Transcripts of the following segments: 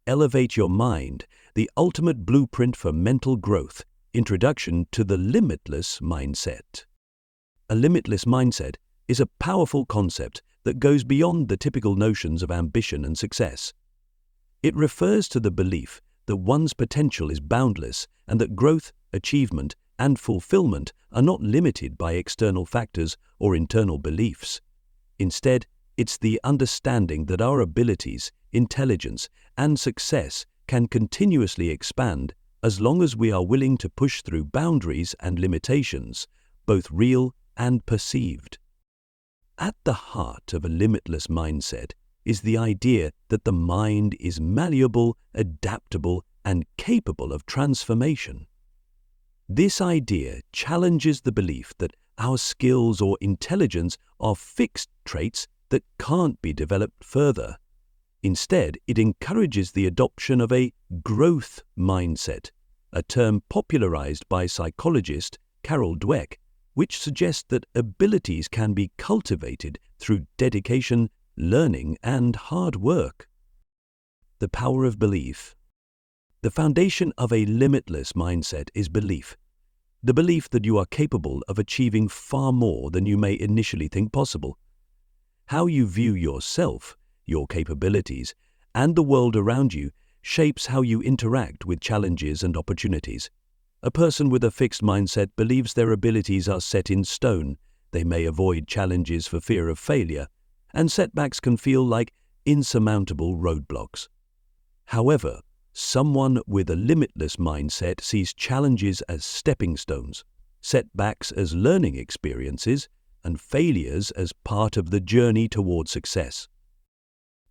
Elevate Your Mind, the ultimate blueprint for mental growth. Introduction to the Limitless Mindset. A limitless mindset is a powerful concept that goes beyond the typical notions of ambition and success. It refers to the belief that one's potential is boundless and that growth, achievement, and fulfillment are not limited by external factors or internal beliefs. Instead, it's the understanding that our abilities, intelligence, and success can continuously expand as long as we are willing to push through boundaries and limitations, both real and perceived. At the heart of a limitless mindset is the idea that the mind is malleable, adaptable, and capable of transformation. This idea challenges the belief that our skills or intelligence are fixed traits that can't be developed further. Instead, it encourages the adoption of a growth mindset, a term popularized by psychologist Carol Dweck, which suggests that abilities can be cultivated through dedication, learning, and hard work. The power of belief. The foundation of a limitless mindset is belief. The belief that you are capable of achieving far more than you may initially think possible. How you view yourself, your capabilities, and the world around you shapes how you interact with challenges and opportunities. A person with a fixed mindset believes their abilities are set in stone. They may avoid challenges for fear of failure, and setbacks can feel like insurmountable roadblocks. However, someone with a limitless mindset sees challenges as stepping stones, setbacks as learning experiences, and failures as part of the journey toward success.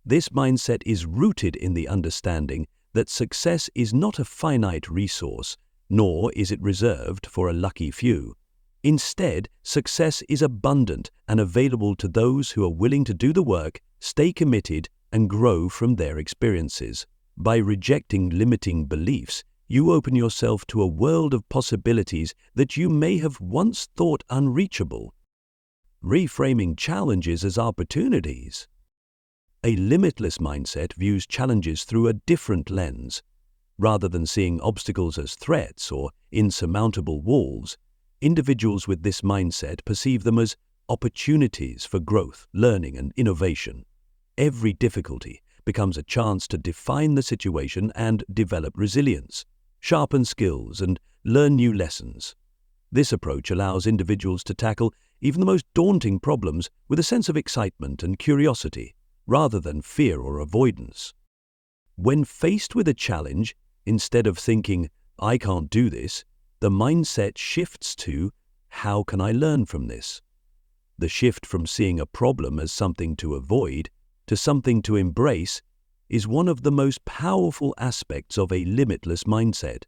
This mindset is rooted in the understanding that success is not a finite resource, nor is it reserved for a lucky few. Instead, success is abundant and available to those who are willing to do the work, stay committed, and grow from their experiences. By rejecting limiting beliefs, you open yourself to a world of possibilities that you may have once thought unreachable. Reframing challenges as opportunities. A limitless mindset views challenges through a different lens. Rather than seeing obstacles as threats or insurmountable walls, individuals with this mindset perceive them as opportunities for growth, learning, and innovation. Every difficulty becomes a chance to define the situation and develop resilience, sharpen skills, and learn new lessons. This approach allows individuals to tackle even the most daunting problems with a sense of excitement and curiosity, rather than fear or avoidance. When faced with a challenge, instead of thinking, "I can't do this," the mindset shifts to, "How can I learn from this?" The shift from seeing a problem as something to avoid to something to embrace is one of the most powerful aspects of a limitless mindset.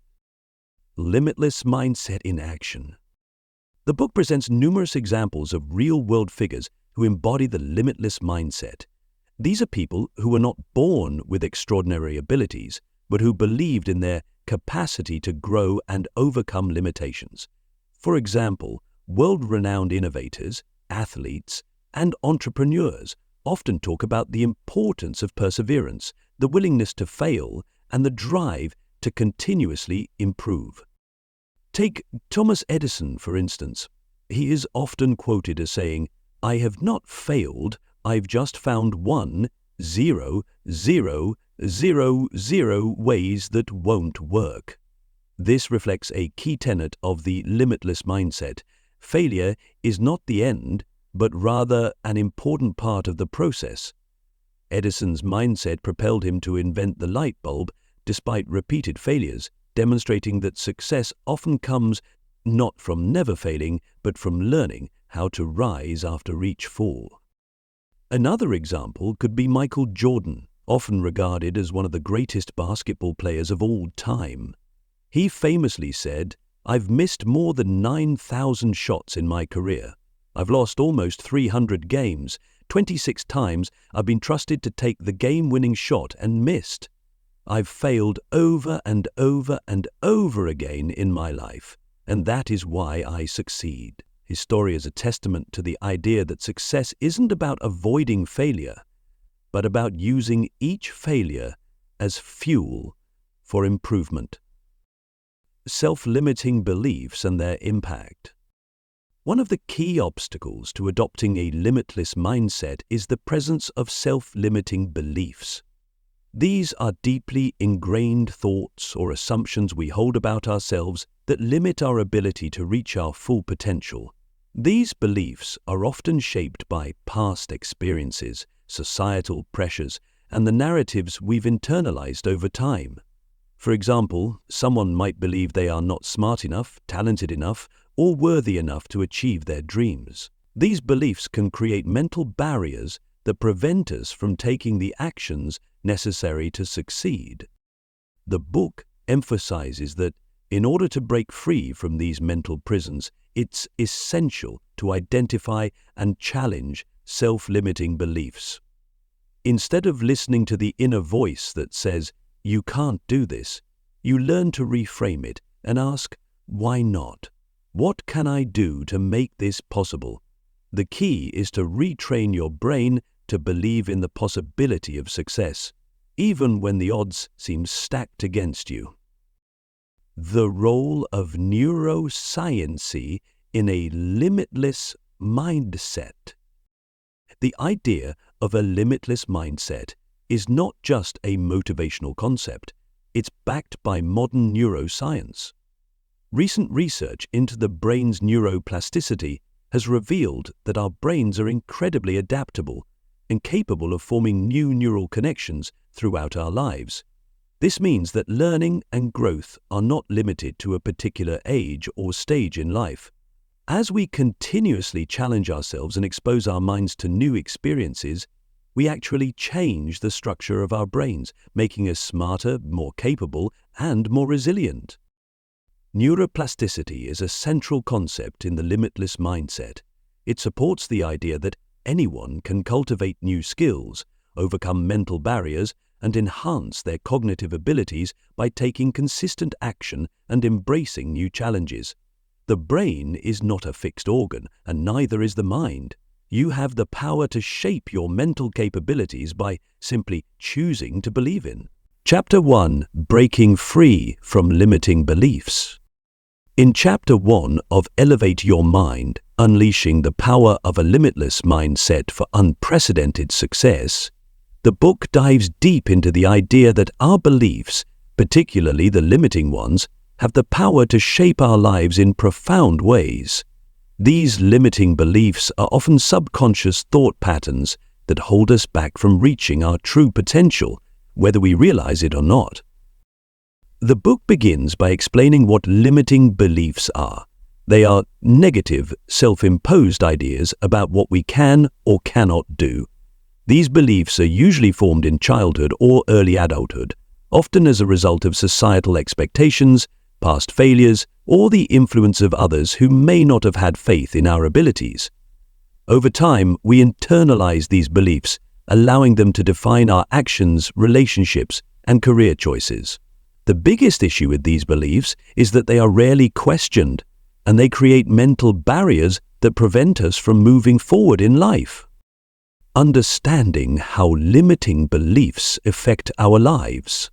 Limitless Mindset in Action. The book presents numerous examples of real-world figures who embody the limitless mindset. These are people who were not born with extraordinary abilities, but who believed in their capacity to grow and overcome limitations. For example, world-renowned innovators, athletes, and entrepreneurs often talk about the importance of perseverance, the willingness to fail, and the drive to continuously improve. Take Thomas Edison, for instance. He is often quoted as saying, "I have not failed, I've just found 1,0,0,0,0 ways that won't work." This reflects a key tenet of the limitless mindset. Failure is not the end, but rather an important part of the process. Edison's mindset propelled him to invent the light bulb despite repeated failures, demonstrating that success often comes not from never failing, but from learning how to rise after each fall. Another example could be Michael Jordan, often regarded as one of the greatest basketball players of all time. He famously said, "I've missed more than 9,000 shots in my career. I've lost almost 300 games. 26 times I've been trusted to take the game-winning shot and missed. I've failed over and over and over again in my life, and that is why I succeed." His story is a testament to the idea that success isn't about avoiding failure, but about using each failure as fuel for improvement. Self-limiting beliefs and their impact. One of the key obstacles to adopting a limitless mindset is the presence of self-limiting beliefs. These are deeply ingrained thoughts or assumptions we hold about ourselves that limit our ability to reach our full potential. These beliefs are often shaped by past experiences, societal pressures, and the narratives we've internalized over time. For example, someone might believe they are not smart enough, talented enough, or worthy enough to achieve their dreams. These beliefs can create mental barriers that prevent us from taking the actions necessary to succeed. The book emphasizes that in order to break free from these mental prisons, it's essential to identify and challenge self-limiting beliefs. Instead of listening to the inner voice that says, "You can't do this," you learn to reframe it and ask, "Why not? What can I do to make this possible?" The key is to retrain your brain to believe in the possibility of success, even when the odds seem stacked against you. The role of neuroscience in a limitless mindset. The idea of a limitless mindset is not just a motivational concept, it's backed by modern neuroscience. Recent research into the brain's neuroplasticity has revealed that our brains are incredibly adaptable and capable of forming new neural connections throughout our lives. This means that learning and growth are not limited to a particular age or stage in life. As we continuously challenge ourselves and expose our minds to new experiences, we actually change the structure of our brains, making us smarter, more capable, and more resilient. Neuroplasticity is a central concept in the limitless mindset. It supports the idea that anyone can cultivate new skills, overcome mental barriers, and enhance their cognitive abilities by taking consistent action and embracing new challenges. The brain is not a fixed organ, and neither is the mind. You have the power to shape your mental capabilities by simply choosing to believe in. Chapter 1: Breaking Free from Limiting Beliefs. In Chapter 1 of Elevate Your Mind, Unleashing the Power of a Limitless Mindset for Unprecedented Success, the book dives deep into the idea that our beliefs, particularly the limiting ones, have the power to shape our lives in profound ways. These limiting beliefs are often subconscious thought patterns that hold us back from reaching our true potential, whether we realize it or not. The book begins by explaining what limiting beliefs are. They are negative, self-imposed ideas about what we can or cannot do. These beliefs are usually formed in childhood or early adulthood, often as a result of societal expectations, past failures, or the influence of others who may not have had faith in our abilities. Over time, we internalize these beliefs, allowing them to define our actions, relationships, and career choices. The biggest issue with these beliefs is that they are rarely questioned, and they create mental barriers that prevent us from moving forward in life. Understanding how limiting beliefs affect our lives.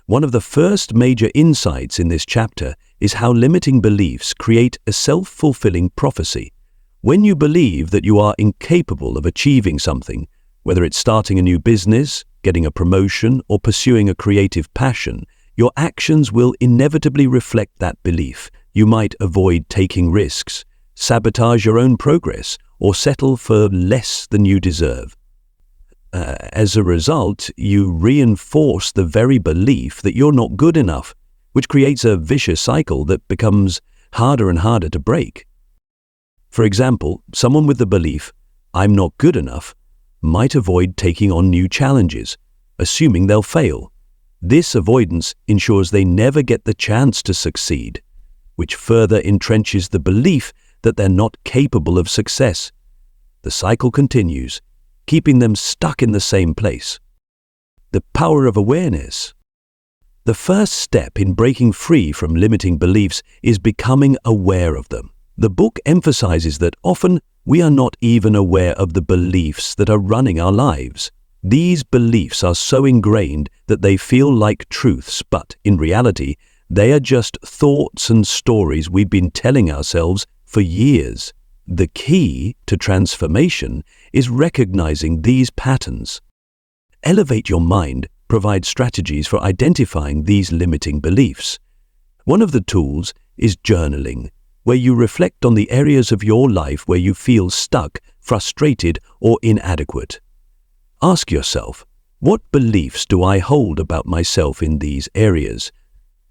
One of the first major insights in this chapter is how limiting beliefs create a self-fulfilling prophecy. When you believe that you are incapable of achieving something, whether it's starting a new business, getting a promotion, or pursuing a creative passion, your actions will inevitably reflect that belief. You might avoid taking risks, sabotage your own progress, or settle for less than you deserve. As a result, you reinforce the very belief that you're not good enough, which creates a vicious cycle that becomes harder and harder to break. For example, someone with the belief, "I'm not good enough," might avoid taking on new challenges, assuming they'll fail. This avoidance ensures they never get the chance to succeed, which further entrenches the belief that they're not capable of success. The cycle continues, keeping them stuck in the same place. The power of awareness. The first step in breaking free from limiting beliefs is becoming aware of them. The book emphasizes that often we are not even aware of the beliefs that are running our lives. These beliefs are so ingrained that they feel like truths, but in reality, they are just thoughts and stories we've been telling ourselves for years. The key to transformation is recognizing these patterns. Elevate Your Mind provides strategies for identifying these limiting beliefs. One of the tools is journaling, where you reflect on the areas of your life where you feel stuck, frustrated, or inadequate. Ask yourself, what beliefs do I hold about myself in these areas?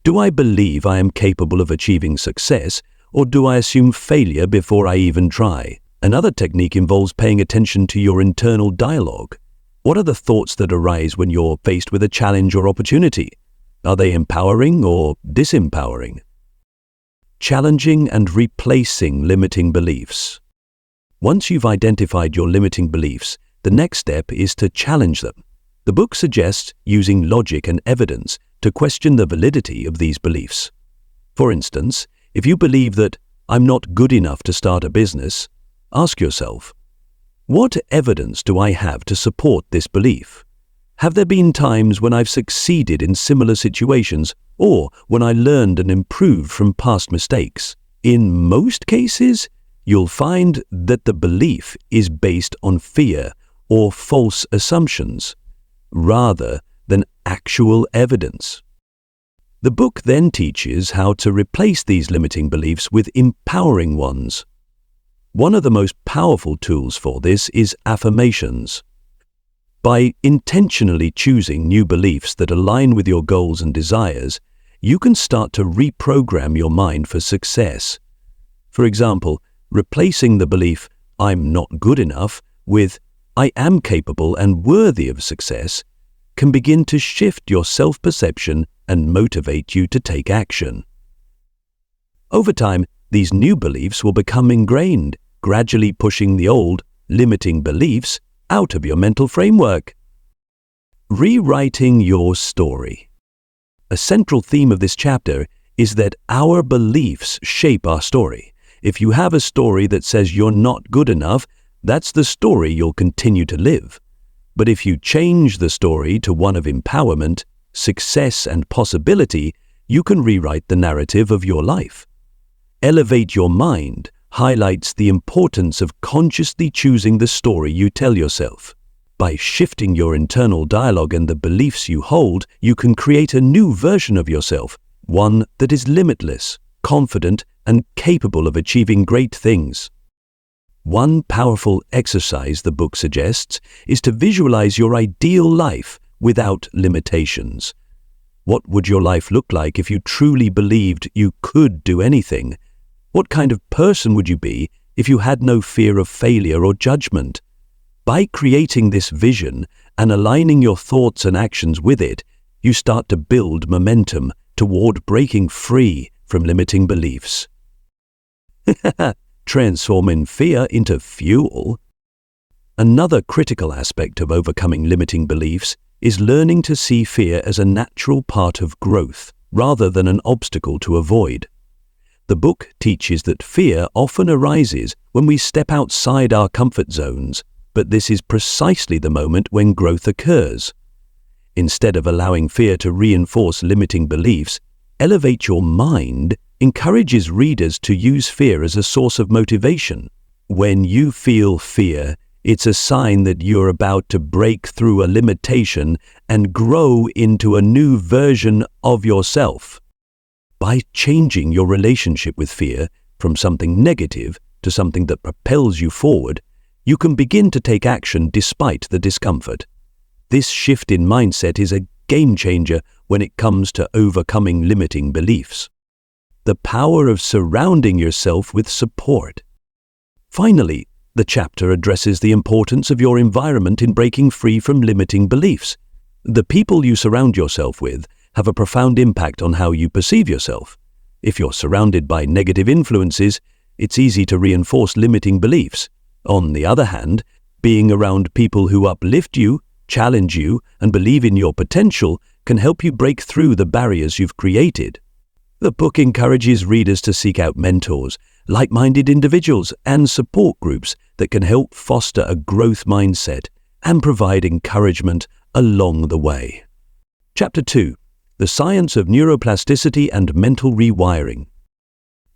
Do I believe I am capable of achieving success, or do I assume failure before I even try? Another technique involves paying attention to your internal dialogue. What are the thoughts that arise when you're faced with a challenge or opportunity? Are they empowering or disempowering? Challenging and replacing limiting beliefs. Once you've identified your limiting beliefs, the next step is to challenge them. The book suggests using logic and evidence to question the validity of these beliefs. For instance, if you believe that I'm not good enough to start a business, ask yourself, what evidence do I have to support this belief? Have there been times when I've succeeded in similar situations, or when I learned and improved from past mistakes? In most cases, you'll find that the belief is based on fear or false assumptions, rather than actual evidence. The book then teaches how to replace these limiting beliefs with empowering ones. One of the most powerful tools for this is affirmations. By intentionally choosing new beliefs that align with your goals and desires, you can start to reprogram your mind for success. For example, replacing the belief, I'm not good enough, with I am capable and worthy of success, can begin to shift your self-perception and motivate you to take action. Over time, these new beliefs will become ingrained, gradually pushing the old, limiting beliefs out of your mental framework. Rewriting your story. A central theme of this chapter is that our beliefs shape our story. If you have a story that says you're not good enough, that's the story you'll continue to live. But if you change the story to one of empowerment, success, and possibility, you can rewrite the narrative of your life. Elevate Your Mind highlights the importance of consciously choosing the story you tell yourself. By shifting your internal dialogue and the beliefs you hold, you can create a new version of yourself, one that is limitless, confident, and capable of achieving great things. One powerful exercise the book suggests is to visualize your ideal life without limitations. What would your life look like if you truly believed you could do anything? What kind of person would you be if you had no fear of failure or judgment? By creating this vision and aligning your thoughts and actions with it, you start to build momentum toward breaking free from limiting beliefs. Transforming fear into fuel. Another critical aspect of overcoming limiting beliefs is learning to see fear as a natural part of growth rather than an obstacle to avoid. The book teaches that fear often arises when we step outside our comfort zones, but this is precisely the moment when growth occurs. Instead of allowing fear to reinforce limiting beliefs, Elevate Your Mind encourages readers to use fear as a source of motivation. When you feel fear, it's a sign that you're about to break through a limitation and grow into a new version of yourself. By changing your relationship with fear from something negative to something that propels you forward, you can begin to take action despite the discomfort. This shift in mindset is a game changer when it comes to overcoming limiting beliefs. The power of surrounding yourself with support. Finally, the chapter addresses the importance of your environment in breaking free from limiting beliefs. The people you surround yourself with have a profound impact on how you perceive yourself. If you're surrounded by negative influences, it's easy to reinforce limiting beliefs. On the other hand, being around people who uplift you, challenge you, and believe in your potential can help you break through the barriers you've created. The book encourages readers to seek out mentors, like-minded individuals, and support groups that can help foster a growth mindset, and provide encouragement along the way. Chapter 2. The Science of Neuroplasticity and Mental Rewiring.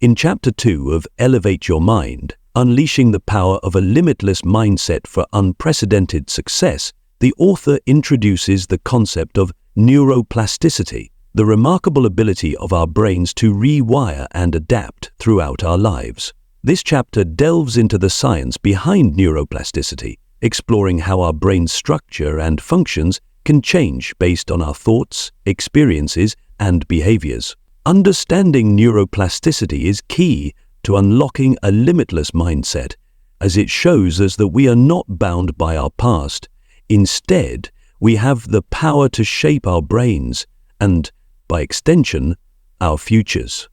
In Chapter 2 of Elevate Your Mind, Unleashing the Power of a Limitless Mindset for Unprecedented Success, the author introduces the concept of neuroplasticity, the remarkable ability of our brains to rewire and adapt throughout our lives. This chapter delves into the science behind neuroplasticity, exploring how our brain's structure and functions can change based on our thoughts, experiences, and behaviors. Understanding neuroplasticity is key to unlocking a limitless mindset, as it shows us that we are not bound by our past. Instead, we have the power to shape our brains and, by extension, our futures.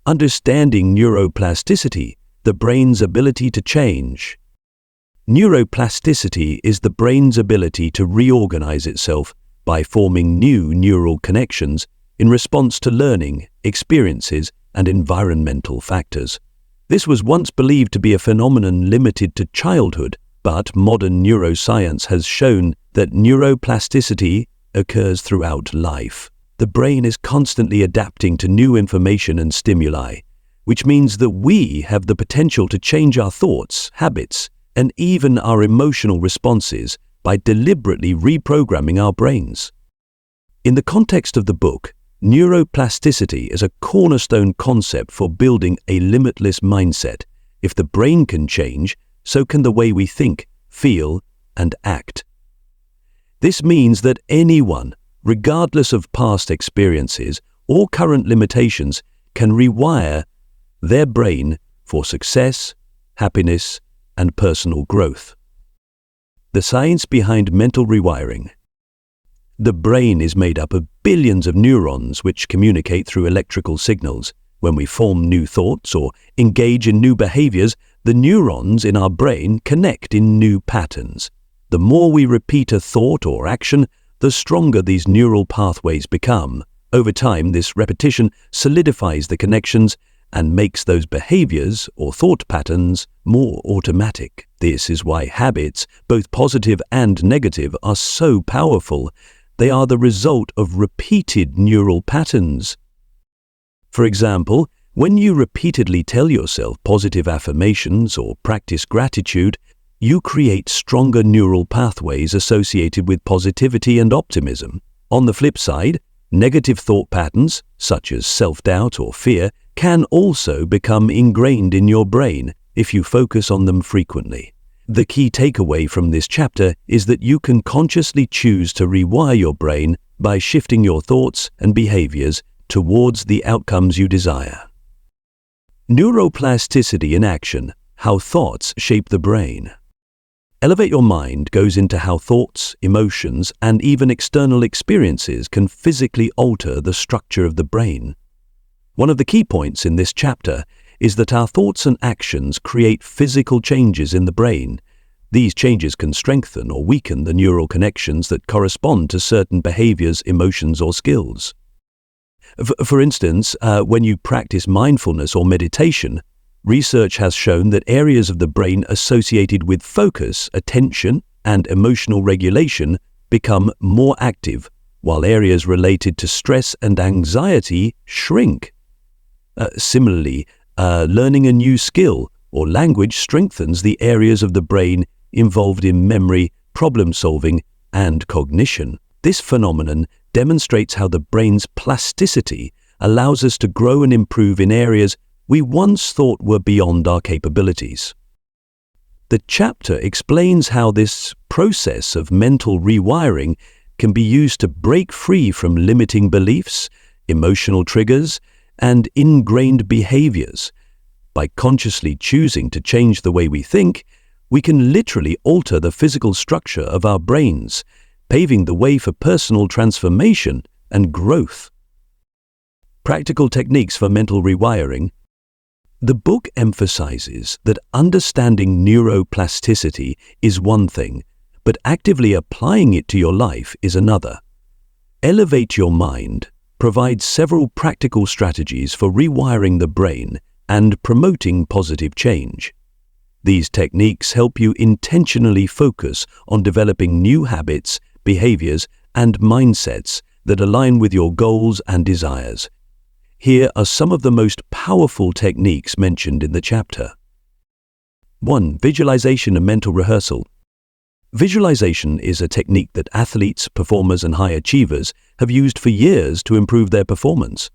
Understanding neuroplasticity, the brain's ability to change. Neuroplasticity is the brain's ability to reorganize itself by forming new neural connections in response to learning, experiences, and environmental factors. This was once believed to be a phenomenon limited to childhood, but modern neuroscience has shown that neuroplasticity occurs throughout life. The brain is constantly adapting to new information and stimuli, which means that we have the potential to change our thoughts, habits, and even our emotional responses by deliberately reprogramming our brains. In the context of the book, neuroplasticity is a cornerstone concept for building a limitless mindset. If the brain can change, so can the way we think, feel, and act. This means that anyone, regardless of past experiences or current limitations, can rewire their brain for success, happiness, and personal growth. The science behind mental rewiring. The brain is made up of billions of neurons which communicate through electrical signals. When we form new thoughts or engage in new behaviors, the neurons in our brain connect in new patterns. The more we repeat a thought or action, the stronger these neural pathways become. Over time, this repetition solidifies the connections and makes those behaviors or thought patterns more automatic. This is why habits, both positive and negative, are so powerful. They are the result of repeated neural patterns. For example, when you repeatedly tell yourself positive affirmations or practice gratitude, you create stronger neural pathways associated with positivity and optimism. On the flip side, negative thought patterns, such as self-doubt or fear, can also become ingrained in your brain if you focus on them frequently. The key takeaway from this chapter is that you can consciously choose to rewire your brain by shifting your thoughts and behaviors towards the outcomes you desire. Neuroplasticity in action: how thoughts shape the brain. Elevate Your Mind goes into how thoughts, emotions, and even external experiences can physically alter the structure of the brain. One of the key points in this chapter is that our thoughts and actions create physical changes in the brain. These changes can strengthen or weaken the neural connections that correspond to certain behaviors, emotions, or skills. For instance, when you practice mindfulness or meditation, research has shown that areas of the brain associated with focus, attention, and emotional regulation become more active, while areas related to stress and anxiety shrink. Similarly, learning a new skill or language strengthens the areas of the brain involved in memory, problem-solving, and cognition. This phenomenon demonstrates how the brain's plasticity allows us to grow and improve in areas we once thought were beyond our capabilities. The chapter explains how this process of mental rewiring can be used to break free from limiting beliefs, emotional triggers, and ingrained behaviors. By consciously choosing to change the way we think, we can literally alter the physical structure of our brains, paving the way for personal transformation and growth. Practical techniques for mental rewiring. The book emphasizes that understanding neuroplasticity is one thing, but actively applying it to your life is another. Elevate Your Mind provides several practical strategies for rewiring the brain and promoting positive change. These techniques help you intentionally focus on developing new habits, behaviors, and mindsets that align with your goals and desires. Here are some of the most powerful techniques mentioned in the chapter. 1. Visualization and mental rehearsal. Visualization is a technique that athletes, performers, and high achievers have used for years to improve their performance.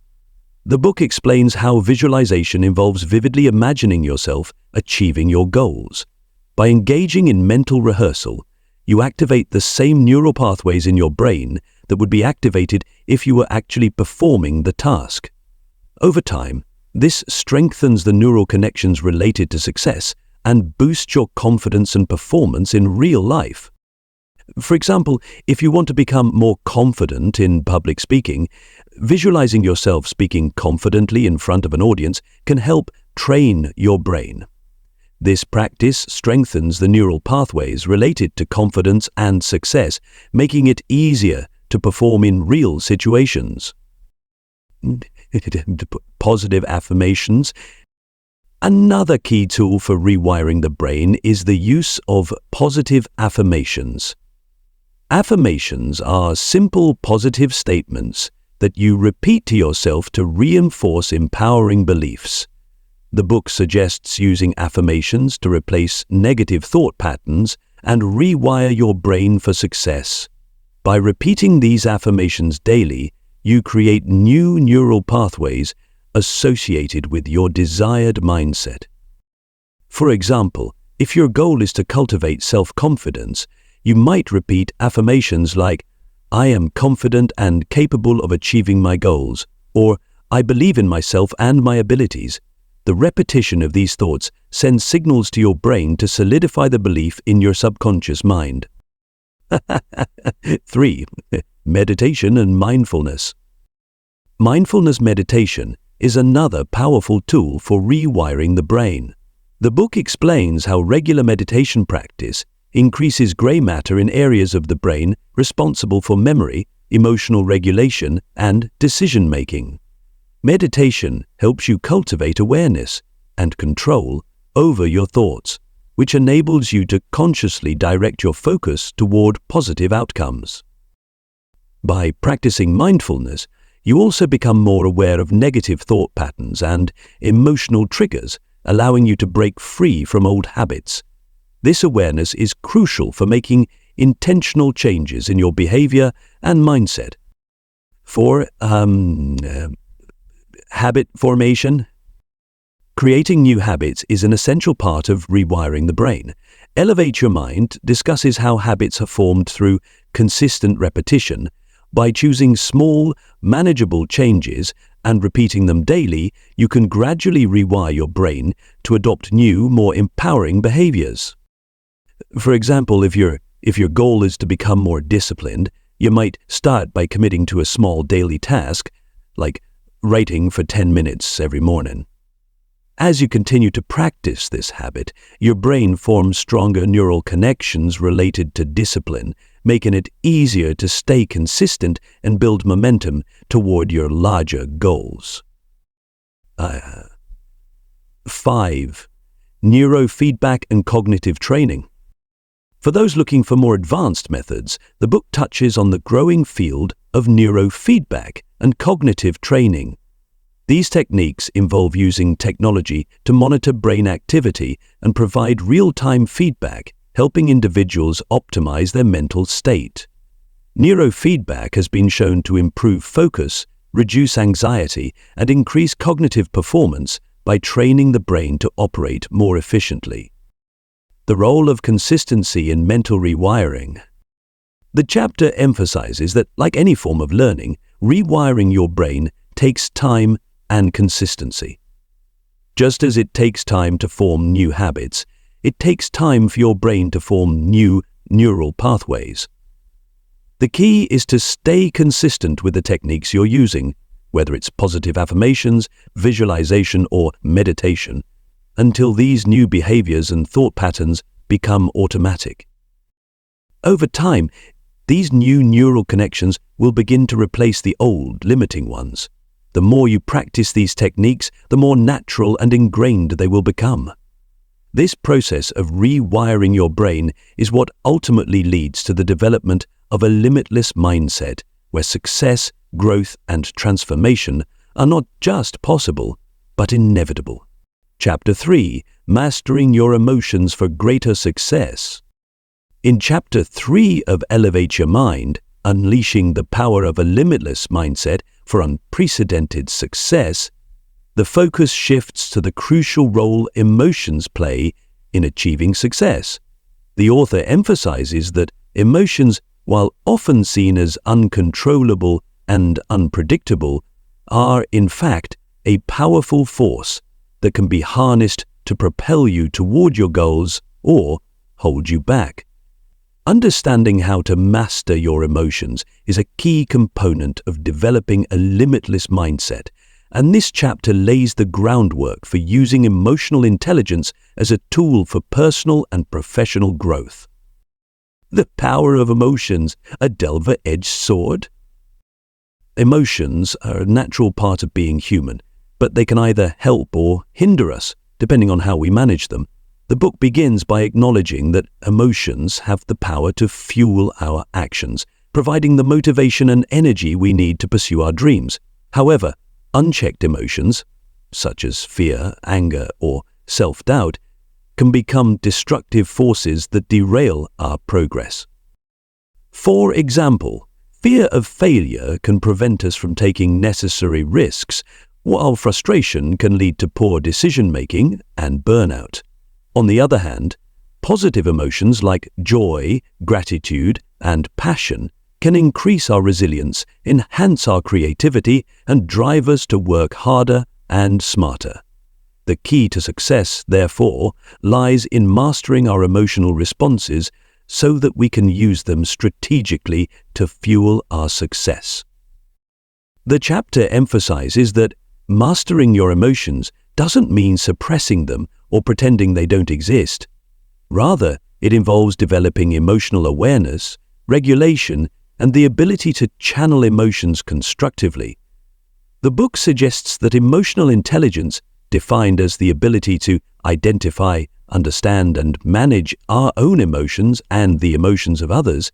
The book explains how visualization involves vividly imagining yourself achieving your goals. By engaging in mental rehearsal, you activate the same neural pathways in your brain that would be activated if you were actually performing the task. Over time, this strengthens the neural connections related to success and boosts your confidence and performance in real life. For example, if you want to become more confident in public speaking, visualizing yourself speaking confidently in front of an audience can help train your brain. This practice strengthens the neural pathways related to confidence and success, making it easier to perform in real situations. Positive affirmations. Another key tool for rewiring the brain is the use of positive affirmations. Affirmations are simple positive statements that you repeat to yourself to reinforce empowering beliefs. The book suggests using affirmations to replace negative thought patterns and rewire your brain for success. By repeating these affirmations daily, you create new neural pathways associated with your desired mindset. For example, if your goal is to cultivate self-confidence, you might repeat affirmations like, "I am confident and capable of achieving my goals," or "I believe in myself and my abilities." The repetition of these thoughts sends signals to your brain to solidify the belief in your subconscious mind. 3. Meditation and mindfulness. Mindfulness meditation is another powerful tool for rewiring the brain. The book explains how regular meditation practice increases gray matter in areas of the brain responsible for memory, emotional regulation, and decision-making. Meditation helps you cultivate awareness and control over your thoughts, which enables you to consciously direct your focus toward positive outcomes. By practicing mindfulness, you also become more aware of negative thought patterns and emotional triggers, allowing you to break free from old habits. This awareness is crucial for making intentional changes in your behavior and mindset. 4. Habit formation. Creating new habits is an essential part of rewiring the brain. Elevate Your Mind discusses how habits are formed through consistent repetition. By choosing small, manageable changes and repeating them daily, you can gradually rewire your brain to adopt new, more empowering behaviors. For example, if your goal is to become more disciplined, you might start by committing to a small daily task, like writing for 10 minutes every morning. As you continue to practice this habit, your brain forms stronger neural connections related to discipline, making it easier to stay consistent and build momentum toward your larger goals. 5. Neurofeedback and cognitive training. For those looking for more advanced methods, the book touches on the growing field of neurofeedback and cognitive training. These techniques involve using technology to monitor brain activity and provide real-time feedback, helping individuals optimize their mental state. Neurofeedback has been shown to improve focus, reduce anxiety, and increase cognitive performance by training the brain to operate more efficiently. The role of consistency in mental rewiring. The chapter emphasizes that, like any form of learning, rewiring your brain takes time and consistency. Just as it takes time to form new habits, it takes time for your brain to form new neural pathways. The key is to stay consistent with the techniques you're using, whether it's positive affirmations, visualization, or meditation, until these new behaviors and thought patterns become automatic. Over time, these new neural connections will begin to replace the old, limiting ones. The more you practice these techniques, the more natural and ingrained they will become. This process of rewiring your brain is what ultimately leads to the development of a limitless mindset, where success, growth, and transformation are not just possible, but inevitable. Chapter 3: Mastering Your Emotions for Greater Success. In Chapter 3 of Elevate Your Mind, Unleashing the Power of a Limitless Mindset for Unprecedented Success, the focus shifts to the crucial role emotions play in achieving success. The author emphasizes that emotions, while often seen as uncontrollable and unpredictable, are in fact a powerful force that can be harnessed to propel you toward your goals or hold you back. Understanding how to master your emotions is a key component of developing a limitless mindset, and this chapter lays the groundwork for using emotional intelligence as a tool for personal and professional growth. The power of emotions, a double-edged sword? Emotions are a natural part of being human, but they can either help or hinder us, depending on how we manage them. The book begins by acknowledging that emotions have the power to fuel our actions, providing the motivation and energy we need to pursue our dreams. However, unchecked emotions, such as fear, anger, or self-doubt, can become destructive forces that derail our progress. For example, fear of failure can prevent us from taking necessary risks, while frustration can lead to poor decision-making and burnout. On the other hand, positive emotions like joy, gratitude, and passion can increase our resilience, enhance our creativity, and drive us to work harder and smarter. The key to success, therefore, lies in mastering our emotional responses so that we can use them strategically to fuel our success. The chapter emphasizes that mastering your emotions doesn't mean suppressing them or pretending they don't exist. Rather, it involves developing emotional awareness, regulation, and the ability to channel emotions constructively. The book suggests that emotional intelligence, defined as the ability to identify, understand, and manage our own emotions and the emotions of others,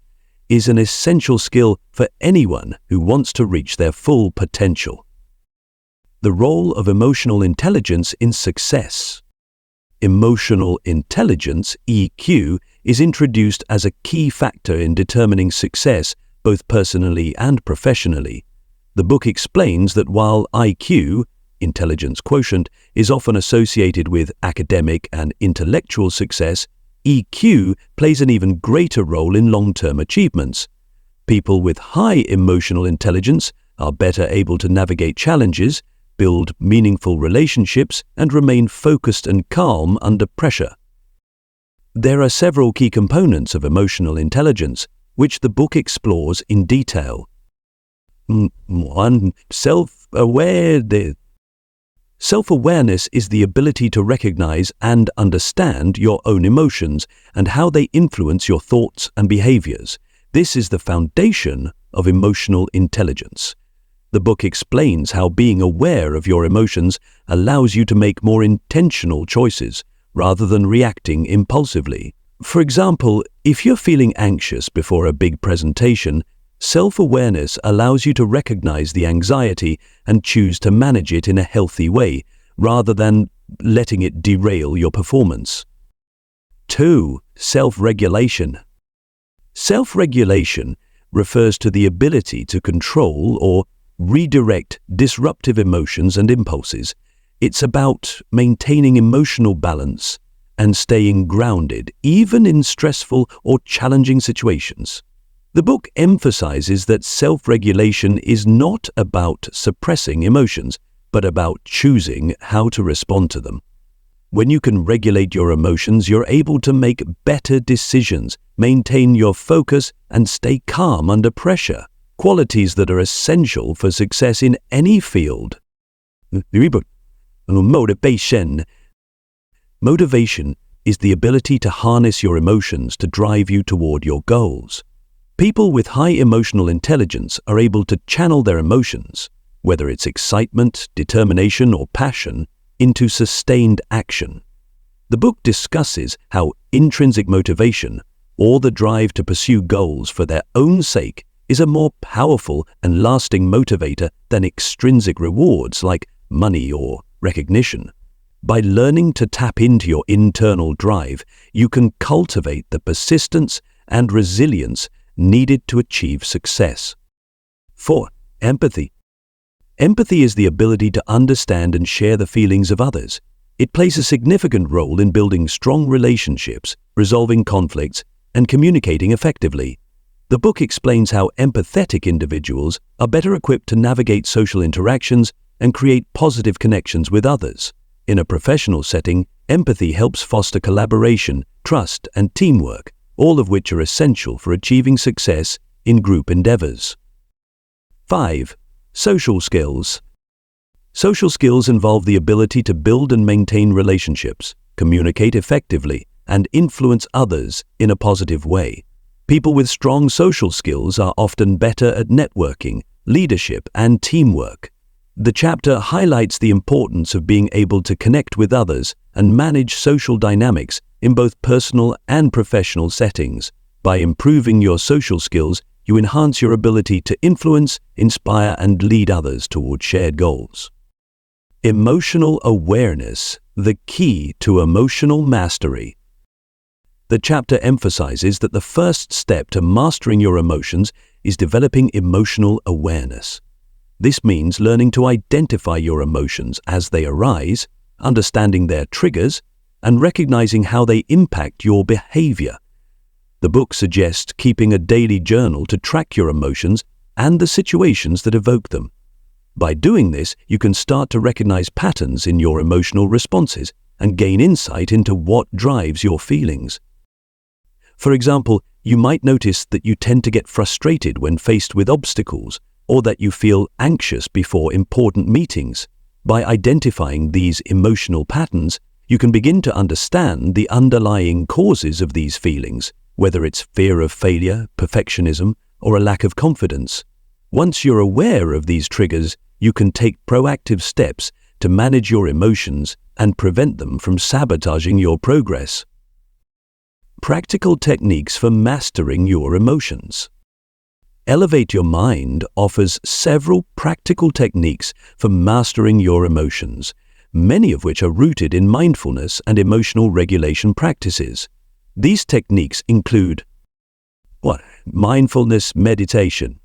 is an essential skill for anyone who wants to reach their full potential. The role of emotional intelligence in success. Emotional intelligence, EQ, is introduced as a key factor in determining success both personally and professionally. The book explains that while IQ, intelligence quotient, is often associated with academic and intellectual success, EQ plays an even greater role in long-term achievements. People with high emotional intelligence are better able to navigate challenges, build meaningful relationships, and remain focused and calm under pressure. There are several key components of emotional intelligence, which the book explores in detail. 1. Self-awareness. Self-awareness is the ability to recognize and understand your own emotions and how they influence your thoughts and behaviors. This is the foundation of emotional intelligence. The book explains how being aware of your emotions allows you to make more intentional choices rather than reacting impulsively. For example, if you're feeling anxious before a big presentation, self-awareness allows you to recognize the anxiety and choose to manage it in a healthy way, rather than letting it derail your performance. 2. Self-regulation. Self-regulation refers to the ability to control or redirect disruptive emotions and impulses. It's about maintaining emotional balance and staying grounded, even in stressful or challenging situations. The book emphasizes that self-regulation is not about suppressing emotions, but about choosing how to respond to them. When you can regulate your emotions, you're able to make better decisions, maintain your focus, and stay calm under pressure, qualities that are essential for success in any field. Motivation. Motivation is the ability to harness your emotions to drive you toward your goals. People with high emotional intelligence are able to channel their emotions, whether it's excitement, determination, or passion, into sustained action. The book discusses how intrinsic motivation, or the drive to pursue goals for their own sake, is a more powerful and lasting motivator than extrinsic rewards like money or recognition. By learning to tap into your internal drive, you can cultivate the persistence and resilience needed to achieve success. 4. Empathy. Empathy is the ability to understand and share the feelings of others. It plays a significant role in building strong relationships, resolving conflicts, and communicating effectively. The book explains how empathetic individuals are better equipped to navigate social interactions and create positive connections with others. In a professional setting, empathy helps foster collaboration, trust, and teamwork, all of which are essential for achieving success in group endeavors. 5. Social skills. Social skills involve the ability to build and maintain relationships, communicate effectively, and influence others in a positive way. People with strong social skills are often better at networking, leadership, and teamwork. The chapter highlights the importance of being able to connect with others and manage social dynamics in both personal and professional settings. By improving your social skills, you enhance your ability to influence, inspire, and lead others toward shared goals. Emotional awareness, the key to emotional mastery. The chapter emphasizes that the first step to mastering your emotions is developing emotional awareness. This means learning to identify your emotions as they arise, understanding their triggers, and recognizing how they impact your behavior. The book suggests keeping a daily journal to track your emotions and the situations that evoke them. By doing this, you can start to recognize patterns in your emotional responses and gain insight into what drives your feelings. For example, you might notice that you tend to get frustrated when faced with obstacles, or that you feel anxious before important meetings. By identifying these emotional patterns, you can begin to understand the underlying causes of these feelings, whether it's fear of failure, perfectionism, or a lack of confidence. Once you're aware of these triggers, you can take proactive steps to manage your emotions and prevent them from sabotaging your progress. Practical techniques for mastering your emotions. Elevate Your Mind offers several practical techniques for mastering your emotions, many of which are rooted in mindfulness and emotional regulation practices. These techniques include Mindfulness meditation.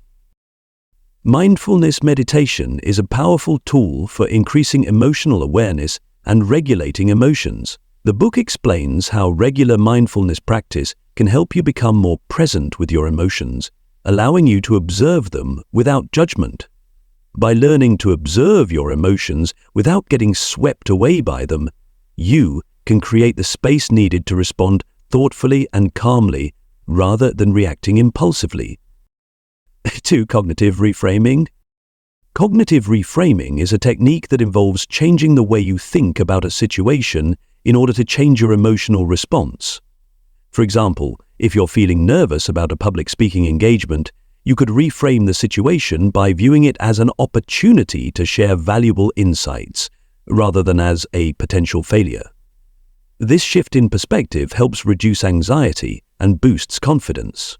Mindfulness meditation is a powerful tool for increasing emotional awareness and regulating emotions. The book explains how regular mindfulness practice can help you become more present with your emotions, allowing you to observe them without judgment. By learning to observe your emotions without getting swept away by them, you can create the space needed to respond thoughtfully and calmly rather than reacting impulsively. 2. Cognitive reframing. Cognitive reframing is a technique that involves changing the way you think about a situation in order to change your emotional response. For example, if you're feeling nervous about a public speaking engagement, you could reframe the situation by viewing it as an opportunity to share valuable insights, rather than as a potential failure. This shift in perspective helps reduce anxiety and boosts confidence.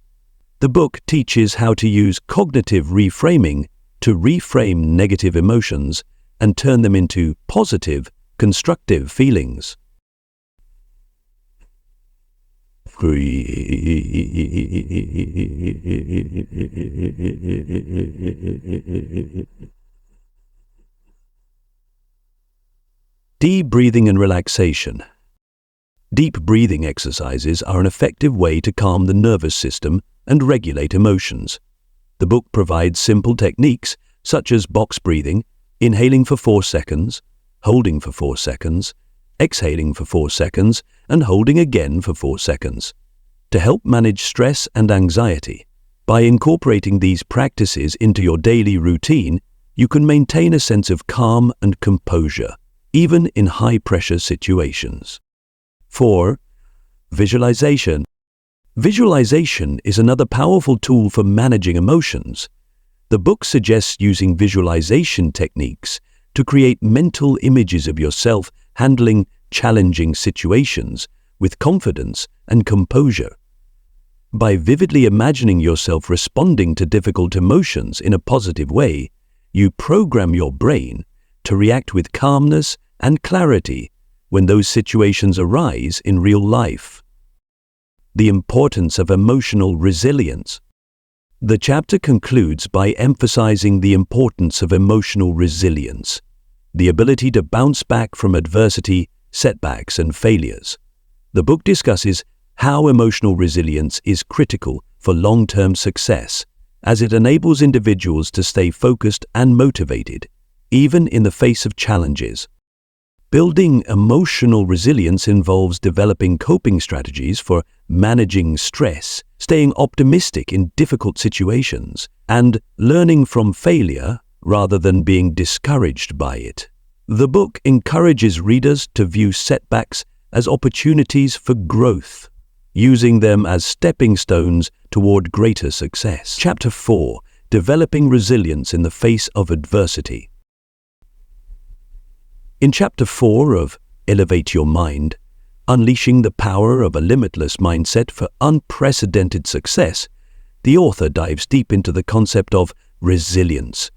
The book teaches how to use cognitive reframing to reframe negative emotions and turn them into positive, constructive feelings. Deep breathing and relaxation. Deep breathing exercises are an effective way to calm the nervous system and regulate emotions. The book provides simple techniques such as box breathing, inhaling for 4 seconds, holding for 4 seconds, exhaling for 4 seconds, and holding again for 4 seconds, to help manage stress and anxiety. By incorporating these practices into your daily routine, you can maintain a sense of calm and composure, even in high-pressure situations. 4. Visualization. Visualization is another powerful tool for managing emotions. The book suggests using visualization techniques to create mental images of yourself handling challenging situations with confidence and composure. By vividly imagining yourself responding to difficult emotions in a positive way, you program your brain to react with calmness and clarity when those situations arise in real life. The importance of emotional resilience. The chapter concludes by emphasizing the importance of emotional resilience, the ability to bounce back from adversity, setbacks, and failures. The book discusses how emotional resilience is critical for long-term success, as it enables individuals to stay focused and motivated, even in the face of challenges. Building emotional resilience involves developing coping strategies for managing stress, staying optimistic in difficult situations, and learning from failure rather than being discouraged by it. The book encourages readers to view setbacks as opportunities for growth, using them as stepping stones toward greater success. Chapter 4. Developing Resilience in the Face of Adversity. In Chapter 4 of Elevate Your Mind, Unleashing the Power of a Limitless Mindset for Unprecedented Success, the author dives deep into the concept of resilience,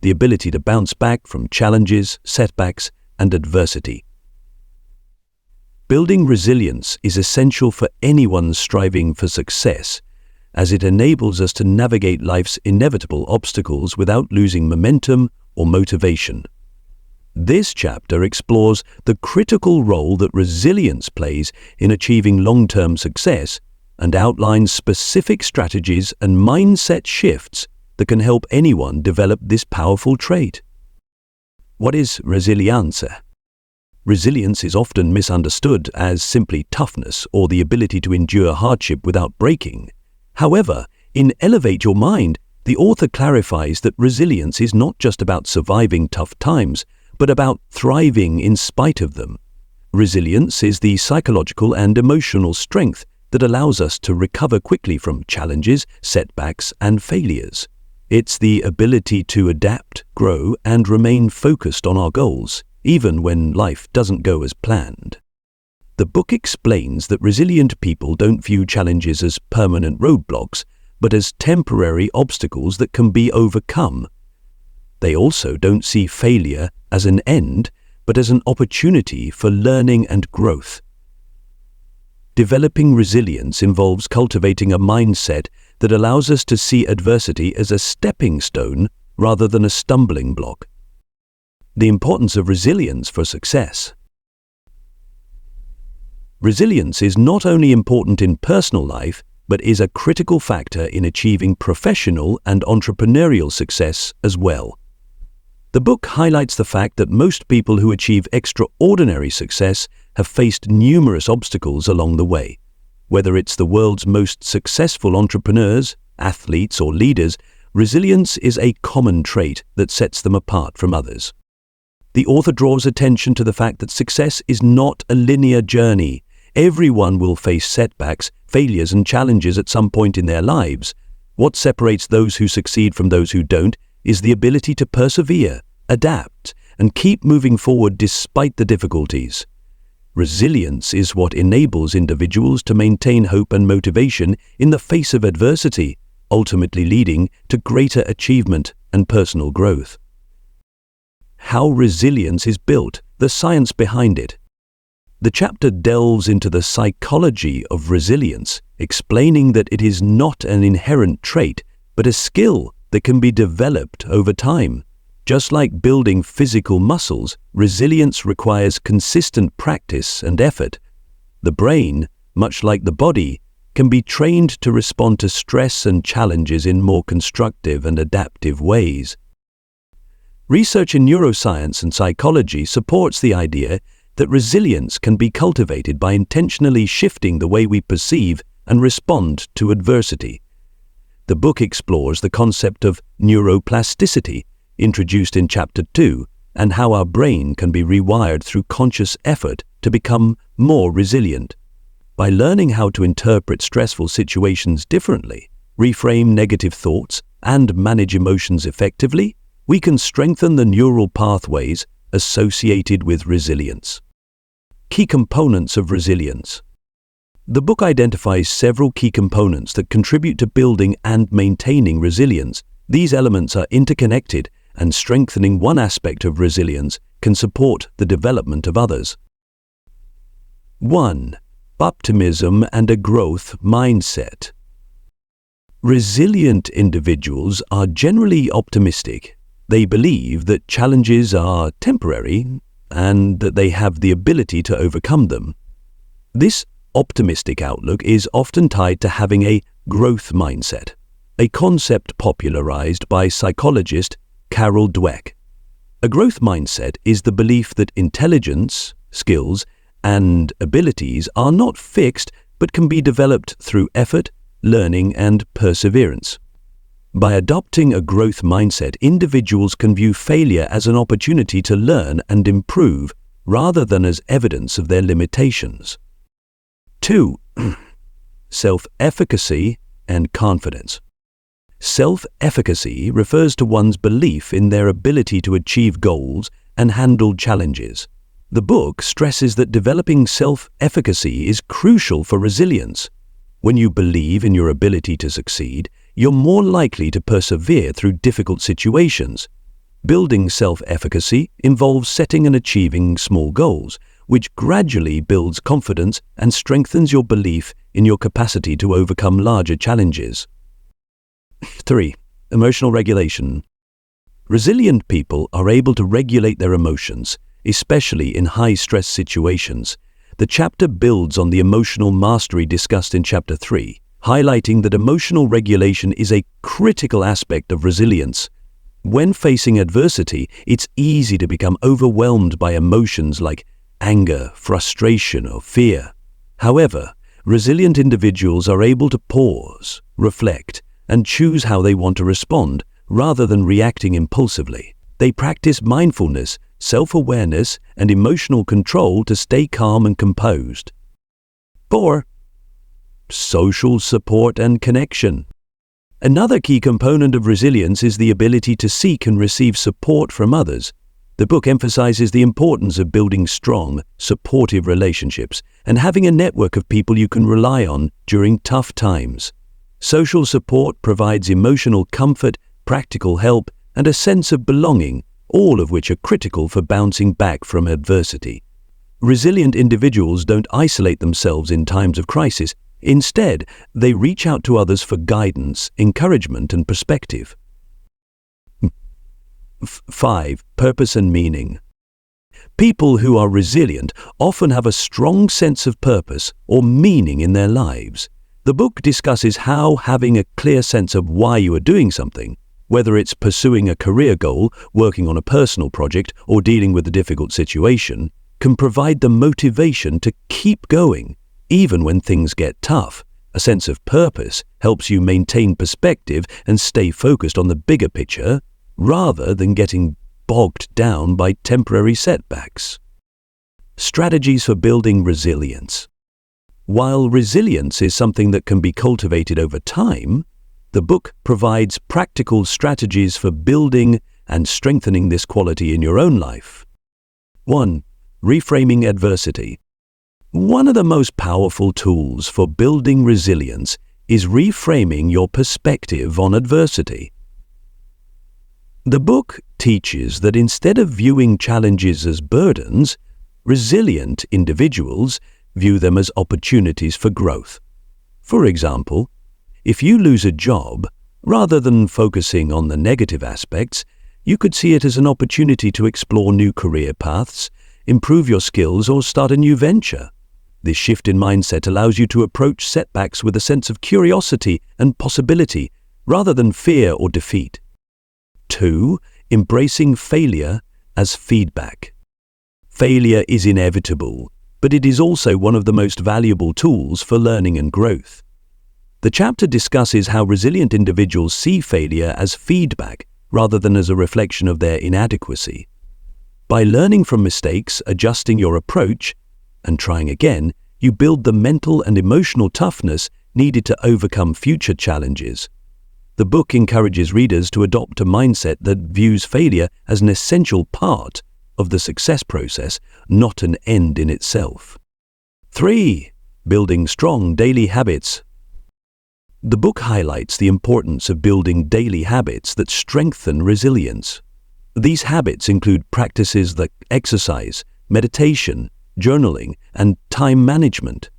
the ability to bounce back from challenges, setbacks, and adversity. Building resilience is essential for anyone striving for success, as it enables us to navigate life's inevitable obstacles without losing momentum or motivation. This chapter explores the critical role that resilience plays in achieving long-term success and outlines specific strategies and mindset shifts that can help anyone develop this powerful trait. What is resilience? Resilience is often misunderstood as simply toughness or the ability to endure hardship without breaking. However, in Elevate Your Mind, the author clarifies that resilience is not just about surviving tough times, but about thriving in spite of them. Resilience is the psychological and emotional strength that allows us to recover quickly from challenges, setbacks, and failures. It's the ability to adapt, grow, and remain focused on our goals, even when life doesn't go as planned. The book explains that resilient people don't view challenges as permanent roadblocks, but as temporary obstacles that can be overcome. They also don't see failure as an end, but as an opportunity for learning and growth. Developing resilience involves cultivating a mindset that allows us to see adversity as a stepping stone rather than a stumbling block. The importance of resilience for success. Resilience is not only important in personal life, but is a critical factor in achieving professional and entrepreneurial success as well. The book highlights the fact that most people who achieve extraordinary success have faced numerous obstacles along the way. Whether it's the world's most successful entrepreneurs, athletes, or leaders, resilience is a common trait that sets them apart from others. The author draws attention to the fact that success is not a linear journey. Everyone will face setbacks, failures, and challenges at some point in their lives. What separates those who succeed from those who don't is the ability to persevere, adapt, and keep moving forward despite the difficulties. Resilience is what enables individuals to maintain hope and motivation in the face of adversity, ultimately leading to greater achievement and personal growth. How resilience is built, the science behind it. The chapter delves into the psychology of resilience, explaining that it is not an inherent trait, but a skill that can be developed over time. Just like building physical muscles, resilience requires consistent practice and effort. The brain, much like the body, can be trained to respond to stress and challenges in more constructive and adaptive ways. Research in neuroscience and psychology supports the idea that resilience can be cultivated by intentionally shifting the way we perceive and respond to adversity. The book explores the concept of neuroplasticity, introduced in Chapter 2, and how our brain can be rewired through conscious effort to become more resilient. By learning how to interpret stressful situations differently, reframe negative thoughts, and manage emotions effectively, we can strengthen the neural pathways associated with resilience. Key components of resilience. The book identifies several key components that contribute to building and maintaining resilience. These elements are interconnected, and strengthening one aspect of resilience can support the development of others. 1. Optimism and a growth mindset. Resilient individuals are generally optimistic. They believe that challenges are temporary and that they have the ability to overcome them. This optimistic outlook is often tied to having a growth mindset, a concept popularized by psychologist Carol Dweck. A growth mindset is the belief that intelligence, skills, and abilities are not fixed but can be developed through effort, learning, and perseverance. By adopting a growth mindset, individuals can view failure as an opportunity to learn and improve rather than as evidence of their limitations. 2. Self-efficacy and confidence. Self-efficacy refers to one's belief in their ability to achieve goals and handle challenges. The book stresses that developing self-efficacy is crucial for resilience. When you believe in your ability to succeed, you're more likely to persevere through difficult situations. Building self-efficacy involves setting and achieving small goals, which gradually builds confidence and strengthens your belief in your capacity to overcome larger challenges. 3. Emotional regulation. Resilient people are able to regulate their emotions, especially in high-stress situations. The chapter builds on the emotional mastery discussed in Chapter 3, highlighting that emotional regulation is a critical aspect of resilience. When facing adversity, it's easy to become overwhelmed by emotions like anger, frustration, or fear. However, resilient individuals are able to pause, reflect, and choose how they want to respond, rather than reacting impulsively. They practice mindfulness, self-awareness, and emotional control to stay calm and composed. 4. Social support and connection. Another key component of resilience is the ability to seek and receive support from others. The book emphasizes the importance of building strong, supportive relationships and having a network of people you can rely on during tough times. Social support provides emotional comfort, practical help, and a sense of belonging, all of which are critical for bouncing back from adversity. Resilient individuals don't isolate themselves in times of crisis. Instead, they reach out to others for guidance, encouragement, and perspective. 5. Purpose and meaning. People who are resilient often have a strong sense of purpose or meaning in their lives. The book discusses how having a clear sense of why you are doing something, whether it's pursuing a career goal, working on a personal project, or dealing with a difficult situation, can provide the motivation to keep going, even when things get tough. A sense of purpose helps you maintain perspective and stay focused on the bigger picture, rather than getting bogged down by temporary setbacks. Strategies for building resilience. While resilience is something that can be cultivated over time, the book provides practical strategies for building and strengthening this quality in your own life. 1. Reframing adversity. One of the most powerful tools for building resilience is reframing your perspective on adversity. The book teaches that instead of viewing challenges as burdens, resilient individuals view them as opportunities for growth. For example, if you lose a job, rather than focusing on the negative aspects, you could see it as an opportunity to explore new career paths, improve your skills, or start a new venture. This shift in mindset allows you to approach setbacks with a sense of curiosity and possibility, rather than fear or defeat. 2. Embracing failure as feedback. Failure is inevitable, but it is also one of the most valuable tools for learning and growth. The chapter discusses how resilient individuals see failure as feedback rather than as a reflection of their inadequacy. By learning from mistakes, adjusting your approach, and trying again, you build the mental and emotional toughness needed to overcome future challenges. The book encourages readers to adopt a mindset that views failure as an essential part of the success process, not an end in itself. 3. Building strong daily habits. The book highlights the importance of building daily habits that strengthen resilience. These habits include practices like exercise, meditation, journaling, and time management.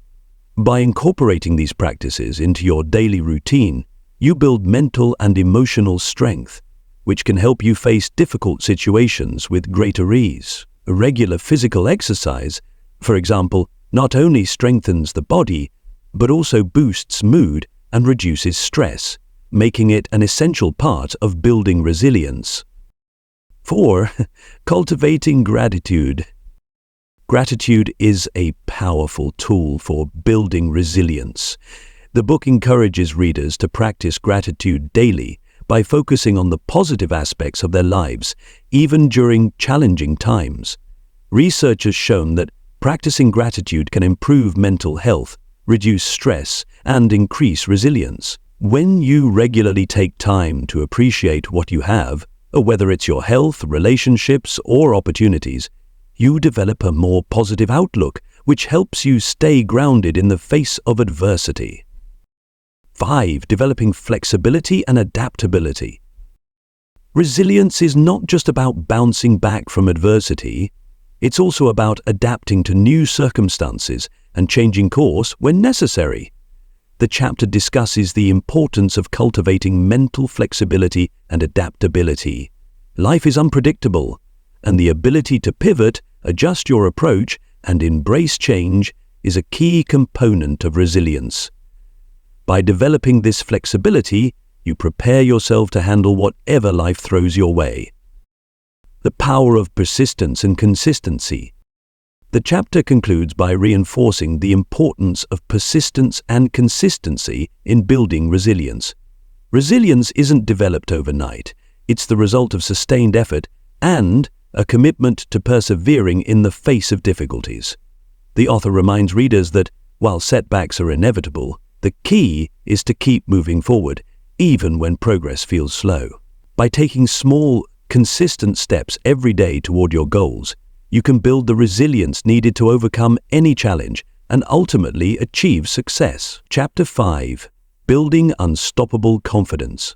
By incorporating these practices into your daily routine, you build mental and emotional strength, which can help you face difficult situations with greater ease. Regular physical exercise, for example, not only strengthens the body, but also boosts mood and reduces stress, making it an essential part of building resilience. 4. Cultivating gratitude. Gratitude is a powerful tool for building resilience. The book encourages readers to practice gratitude daily by focusing on the positive aspects of their lives, even during challenging times. Research has shown that practicing gratitude can improve mental health, reduce stress, and increase resilience. When you regularly take time to appreciate what you have, whether it's your health, relationships, or opportunities, you develop a more positive outlook, which helps you stay grounded in the face of adversity. 5. Developing flexibility and adaptability. Resilience is not just about bouncing back from adversity, it's also about adapting to new circumstances and changing course when necessary. The chapter discusses the importance of cultivating mental flexibility and adaptability. Life is unpredictable, and the ability to pivot, adjust your approach, and embrace change is a key component of resilience. By developing this flexibility, you prepare yourself to handle whatever life throws your way. The power of persistence and consistency. The chapter concludes by reinforcing the importance of persistence and consistency in building resilience. Resilience isn't developed overnight. It's the result of sustained effort and a commitment to persevering in the face of difficulties. The author reminds readers that, while setbacks are inevitable, the key is to keep moving forward, even when progress feels slow. By taking small, consistent steps every day toward your goals, you can build the resilience needed to overcome any challenge and ultimately achieve success. Chapter 5. Building Unstoppable Confidence.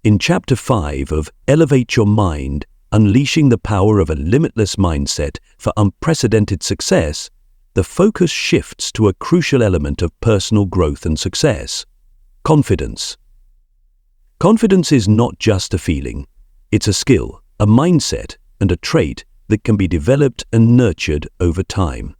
In Chapter 5 of Elevate Your Mind, Unleashing the Power of a Limitless Mindset for Unprecedented Success, the focus shifts to a crucial element of personal growth and success: confidence. Confidence is not just a feeling. It's a skill, a mindset, and a trait that can be developed and nurtured over time.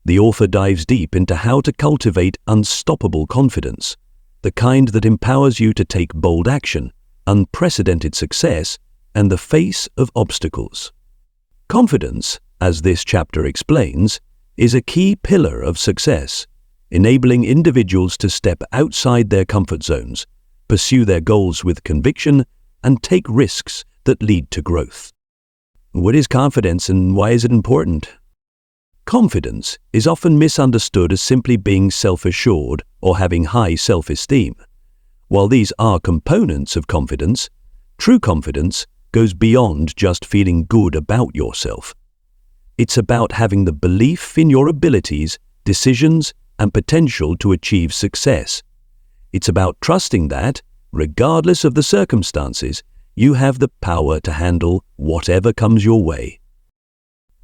The author dives deep into how to cultivate unstoppable confidence, the kind that empowers you to take bold action, unprecedented success, and the face of obstacles. Confidence, as this chapter explains, is a key pillar of success, enabling individuals to step outside their comfort zones, pursue their goals with conviction, and take risks that lead to growth. What is confidence and why is it important? Confidence is often misunderstood as simply being self-assured or having high self-esteem. While these are components of confidence, true confidence goes beyond just feeling good about yourself. It's about having the belief in your abilities, decisions, and potential to achieve success. It's about trusting that, regardless of the circumstances, you have the power to handle whatever comes your way.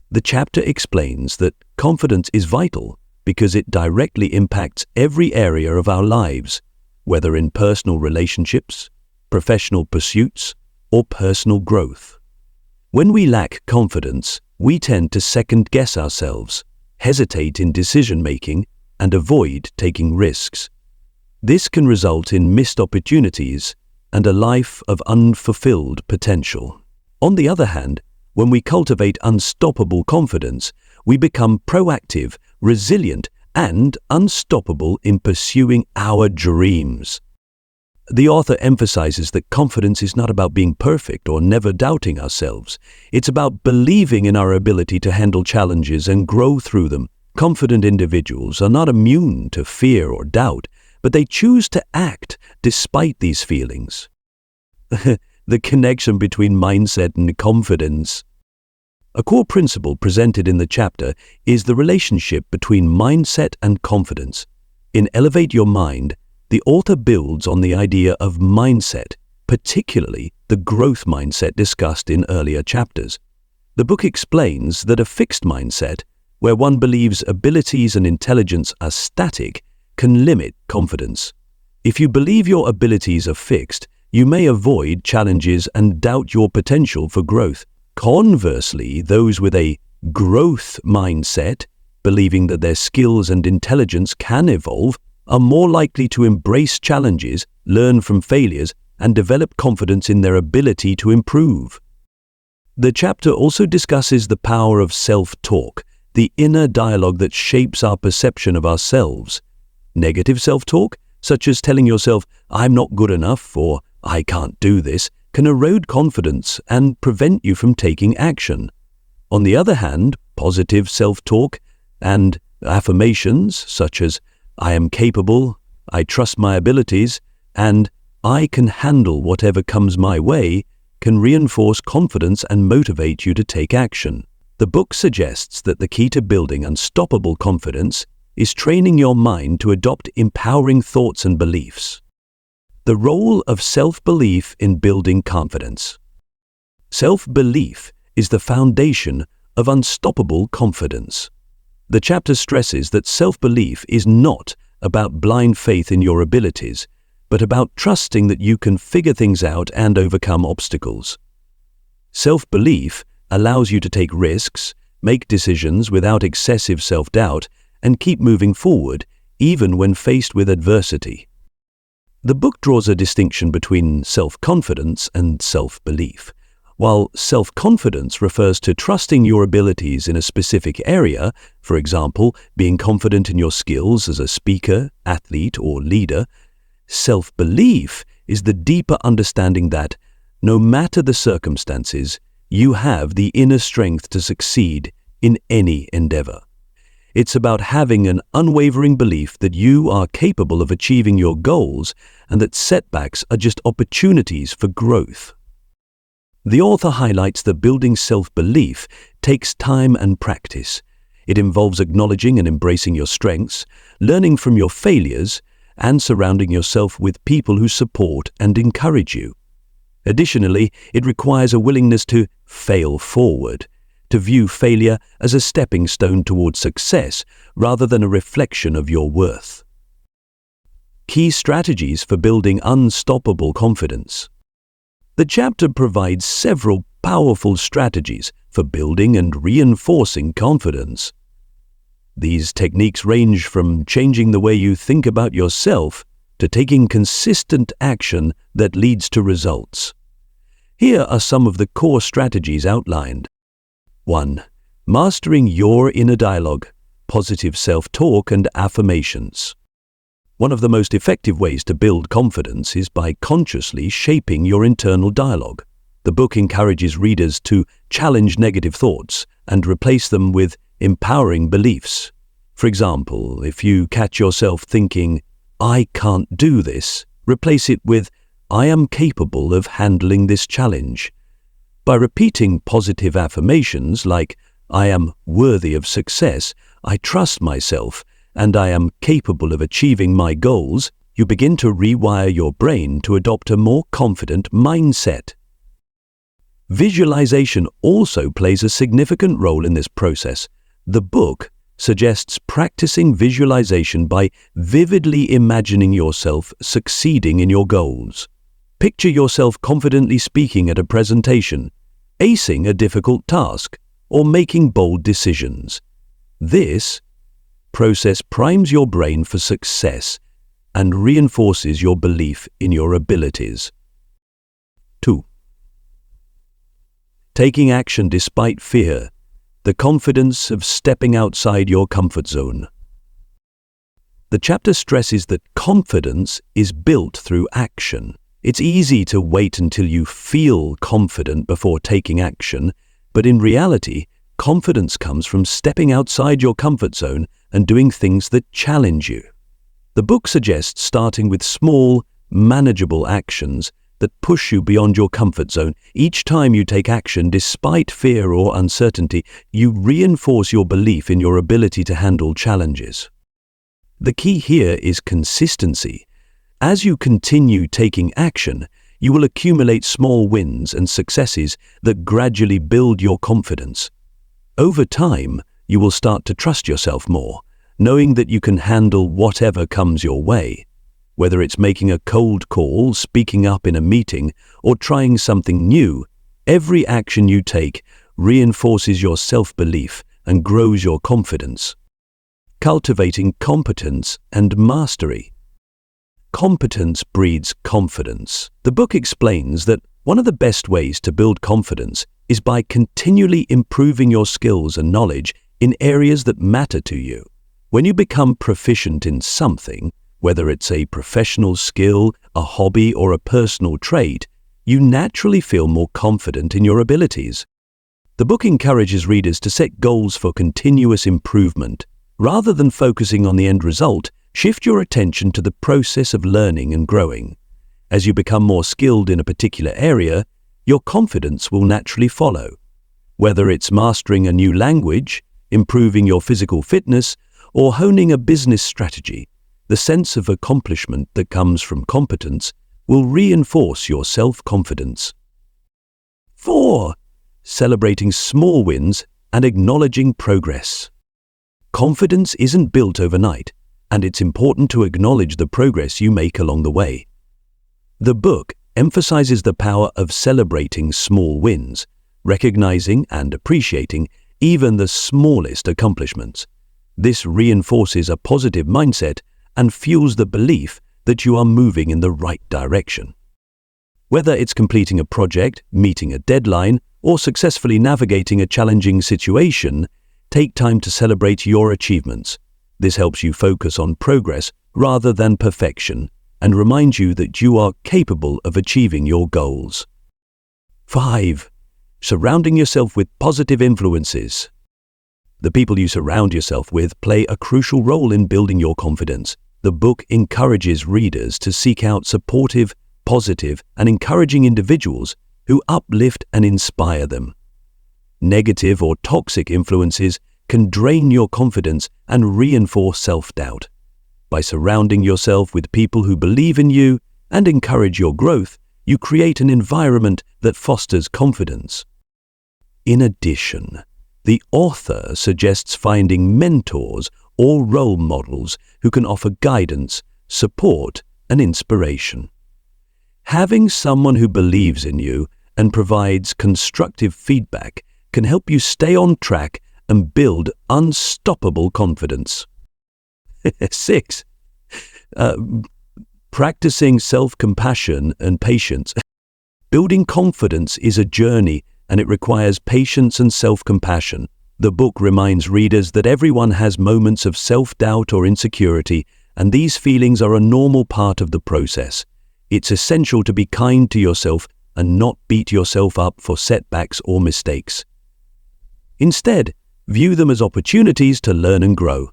The chapter explains that confidence is vital because it directly impacts every area of our lives, whether in personal relationships, professional pursuits, or personal growth. When we lack confidence, we tend to second-guess ourselves, hesitate in decision-making, and avoid taking risks. This can result in missed opportunities and a life of unfulfilled potential. On the other hand, when we cultivate unstoppable confidence, we become proactive, resilient, and unstoppable in pursuing our dreams. The author emphasizes that confidence is not about being perfect or never doubting ourselves. It's about believing in our ability to handle challenges and grow through them. Confident individuals are not immune to fear or doubt, but they choose to act despite these feelings. The connection between mindset and confidence. A core principle presented in the chapter is the relationship between mindset and confidence. In Elevate Your Mind, the author builds on the idea of mindset, particularly the growth mindset discussed in earlier chapters. The book explains that a fixed mindset, where one believes abilities and intelligence are static, can limit confidence. If you believe your abilities are fixed, you may avoid challenges and doubt your potential for growth. Conversely, those with a growth mindset, believing that their skills and intelligence can evolve, are more likely to embrace challenges, learn from failures, and develop confidence in their ability to improve. The chapter also discusses the power of self-talk, the inner dialogue that shapes our perception of ourselves. Negative self-talk, such as telling yourself, "I'm not good enough," or "I can't do this," can erode confidence and prevent you from taking action. On the other hand, positive self-talk and affirmations such as "I am capable," "I trust my abilities," and "I can handle whatever comes my way," can reinforce confidence and motivate you to take action. The book suggests that the key to building unstoppable confidence is training your mind to adopt empowering thoughts and beliefs. The role of self-belief in building confidence. Self-belief is the foundation of unstoppable confidence. The chapter stresses that self-belief is not about blind faith in your abilities, but about trusting that you can figure things out and overcome obstacles. Self-belief allows you to take risks, make decisions without excessive self-doubt, and keep moving forward even when faced with adversity. The book draws a distinction between self-confidence and self-belief. While self-confidence refers to trusting your abilities in a specific area, for example, being confident in your skills as a speaker, athlete, or leader, self-belief is the deeper understanding that, no matter the circumstances, you have the inner strength to succeed in any endeavor. It's about having an unwavering belief that you are capable of achieving your goals and that setbacks are just opportunities for growth. The author highlights that building self-belief takes time and practice. It involves acknowledging and embracing your strengths, learning from your failures, and surrounding yourself with people who support and encourage you. Additionally, it requires a willingness to fail forward, to view failure as a stepping stone towards success rather than a reflection of your worth. Key strategies for building unstoppable confidence. The chapter provides several powerful strategies for building and reinforcing confidence. These techniques range from changing the way you think about yourself to taking consistent action that leads to results. Here are some of the core strategies outlined. 1. Mastering your inner dialogue, positive self-talk and affirmations. One of the most effective ways to build confidence is by consciously shaping your internal dialogue. The book encourages readers to challenge negative thoughts and replace them with empowering beliefs. For example, if you catch yourself thinking, "I can't do this," replace it with, "I am capable of handling this challenge." By repeating positive affirmations like, "I am worthy of success," "I trust myself," and "I am capable of achieving my goals," you begin to rewire your brain to adopt a more confident mindset. Visualization also plays a significant role in this process. The book suggests practicing visualization by vividly imagining yourself succeeding in your goals. Picture yourself confidently speaking at a presentation, acing a difficult task, or making bold decisions. This process primes your brain for success and reinforces your belief in your abilities. 2. Taking action despite fear, the confidence of stepping outside your comfort zone. The chapter stresses that confidence is built through action. It's easy to wait until you feel confident before taking action, but in reality, confidence comes from stepping outside your comfort zone and doing things that challenge you. The book suggests starting with small, manageable actions that push you beyond your comfort zone. Each time you take action despite fear or uncertainty, you reinforce your belief in your ability to handle challenges. The key here is consistency. As you continue taking action, you will accumulate small wins and successes that gradually build your confidence. Over time, you will start to trust yourself more, knowing that you can handle whatever comes your way. Whether it's making a cold call, speaking up in a meeting, or trying something new, every action you take reinforces your self-belief and grows your confidence. Cultivating competence and mastery. Competence breeds confidence. The book explains that one of the best ways to build confidence is by continually improving your skills and knowledge in areas that matter to you. When you become proficient in something, whether it's a professional skill, a hobby, or a personal trait, you naturally feel more confident in your abilities. The book encourages readers to set goals for continuous improvement. Rather than focusing on the end result, shift your attention to the process of learning and growing. As you become more skilled in a particular area, your confidence will naturally follow. Whether it's mastering a new language, improving your physical fitness, or honing a business strategy, the sense of accomplishment that comes from competence will reinforce your self-confidence. 4. Celebrating small wins and acknowledging progress. Confidence isn't built overnight, and it's important to acknowledge the progress you make along the way. The book emphasizes the power of celebrating small wins, recognizing and appreciating even the smallest accomplishments. This reinforces a positive mindset and fuels the belief that you are moving in the right direction. Whether it's completing a project, meeting a deadline, or successfully navigating a challenging situation, take time to celebrate your achievements. This helps you focus on progress rather than perfection and reminds you that you are capable of achieving your goals. 5. Surrounding yourself with positive influences. The people you surround yourself with play a crucial role in building your confidence. The book encourages readers to seek out supportive, positive, and encouraging individuals who uplift and inspire them. Negative or toxic influences can drain your confidence and reinforce self-doubt. By surrounding yourself with people who believe in you and encourage your growth, you create an environment that fosters confidence. In addition, the author suggests finding mentors or role models who can offer guidance, support, and inspiration. Having someone who believes in you and provides constructive feedback can help you stay on track and build unstoppable confidence. 6. Practicing self-compassion and patience. Building confidence is a journey, and it requires patience and self-compassion. The book reminds readers that everyone has moments of self-doubt or insecurity, and these feelings are a normal part of the process. It's essential to be kind to yourself and not beat yourself up for setbacks or mistakes. Instead, view them as opportunities to learn and grow.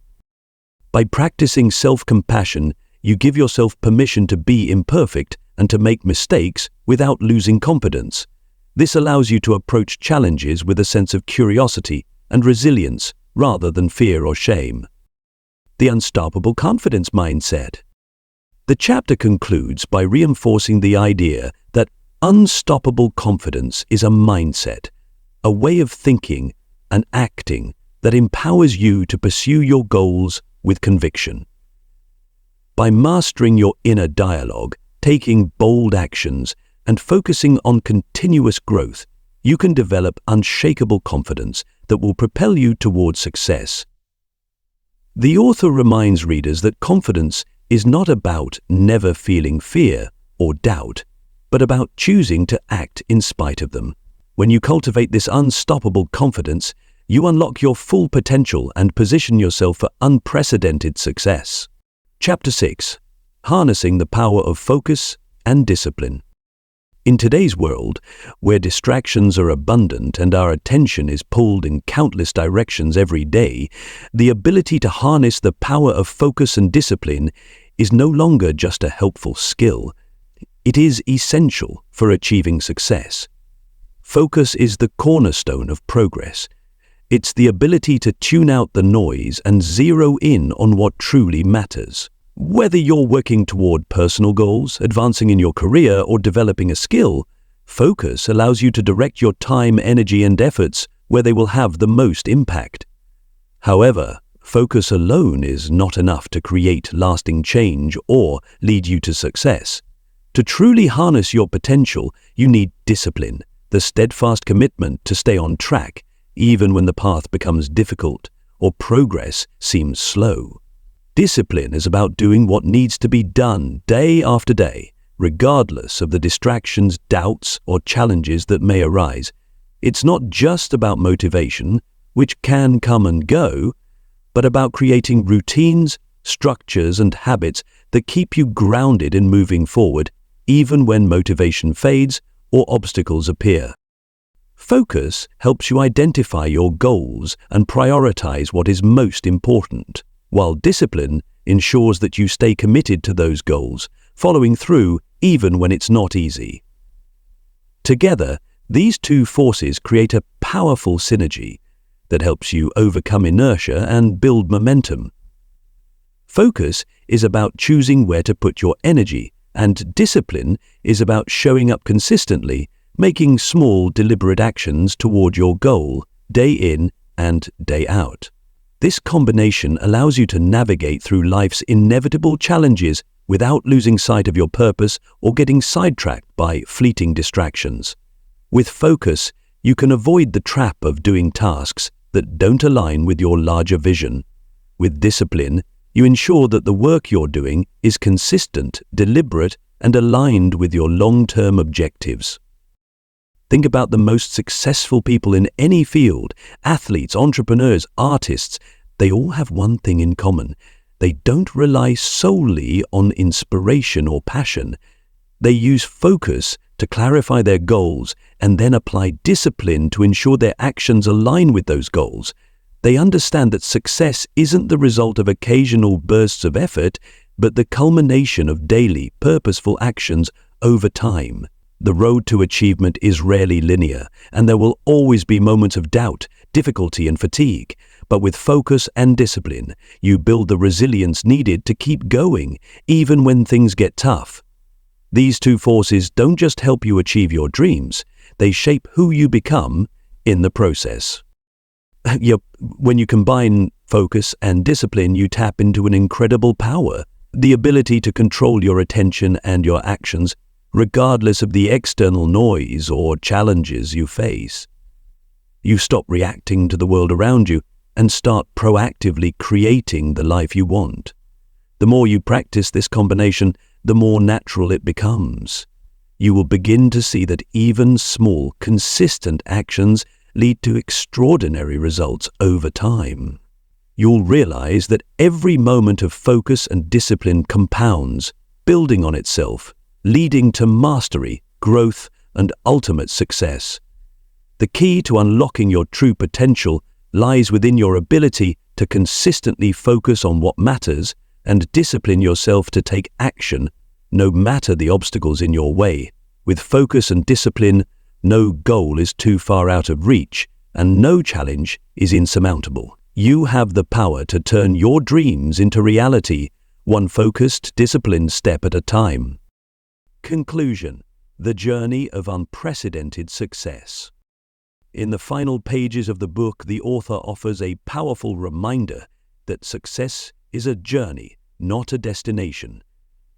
By practicing self-compassion, you give yourself permission to be imperfect and to make mistakes without losing confidence. This allows you to approach challenges with a sense of curiosity and resilience rather than fear or shame. The unstoppable confidence mindset. The chapter concludes by reinforcing the idea that unstoppable confidence is a mindset, a way of thinking and acting that empowers you to pursue your goals with conviction. By mastering your inner dialogue, taking bold actions, and focusing on continuous growth, you can develop unshakable confidence that will propel you towards success. The author reminds readers that confidence is not about never feeling fear or doubt, but about choosing to act in spite of them. When you cultivate this unstoppable confidence, you unlock your full potential and position yourself for unprecedented success. Chapter 6. Harnessing the power of focus and discipline. In today's world, where distractions are abundant and our attention is pulled in countless directions every day, the ability to harness the power of focus and discipline is no longer just a helpful skill. It is essential for achieving success. Focus is the cornerstone of progress. It's the ability to tune out the noise and zero in on what truly matters. Whether you're working toward personal goals, advancing in your career, or developing a skill, focus allows you to direct your time, energy, and efforts where they will have the most impact. However, focus alone is not enough to create lasting change or lead you to success. To truly harness your potential, you need discipline, the steadfast commitment to stay on track, even when the path becomes difficult or progress seems slow. Discipline is about doing what needs to be done day after day, regardless of the distractions, doubts, or challenges that may arise. It's not just about motivation, which can come and go, but about creating routines, structures, and habits that keep you grounded in moving forward, even when motivation fades or obstacles appear. Focus helps you identify your goals and prioritize what is most important, while discipline ensures that you stay committed to those goals, following through even when it's not easy. Together, these two forces create a powerful synergy that helps you overcome inertia and build momentum. Focus is about choosing where to put your energy, and discipline is about showing up consistently, making small, deliberate actions toward your goal, day in and day out. This combination allows you to navigate through life's inevitable challenges without losing sight of your purpose or getting sidetracked by fleeting distractions. With focus, you can avoid the trap of doing tasks that don't align with your larger vision. With discipline, you ensure that the work you're doing is consistent, deliberate, and aligned with your long-term objectives. Think about the most successful people in any field, athletes, entrepreneurs, artists. They all have one thing in common. They don't rely solely on inspiration or passion. They use focus to clarify their goals and then apply discipline to ensure their actions align with those goals. They understand that success isn't the result of occasional bursts of effort, but the culmination of daily, purposeful actions over time. The road to achievement is rarely linear, and there will always be moments of doubt, difficulty, and fatigue. But with focus and discipline, you build the resilience needed to keep going, even when things get tough. These two forces don't just help you achieve your dreams, they shape who you become in the process. When you combine focus and discipline, you tap into an incredible power, the ability to control your attention and your actions, regardless of the external noise or challenges you face. You stop reacting to the world around you and start proactively creating the life you want. The more you practice this combination, the more natural it becomes. You will begin to see that even small, consistent actions lead to extraordinary results over time. You'll realize that every moment of focus and discipline compounds, building on itself, leading to mastery, growth, and ultimate success. The key to unlocking your true potential lies within your ability to consistently focus on what matters and discipline yourself to take action, no matter the obstacles in your way. With focus and discipline, no goal is too far out of reach, and no challenge is insurmountable. You have the power to turn your dreams into reality, one focused, disciplined step at a time. Conclusion: the journey of unprecedented success. In the final pages of the book, the author offers a powerful reminder that success is a journey, not a destination.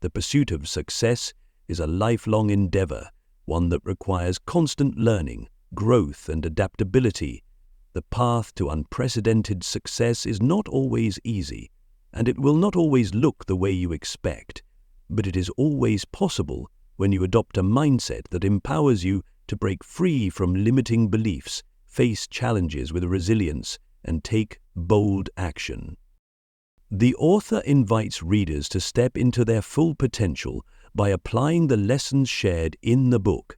The pursuit of success is a lifelong endeavor, one that requires constant learning, growth, and adaptability. The path to unprecedented success is not always easy, and it will not always look the way you expect, but it is always possible when you adopt a mindset that empowers you to break free from limiting beliefs, face challenges with resilience, and take bold action. The author invites readers to step into their full potential by applying the lessons shared in the book.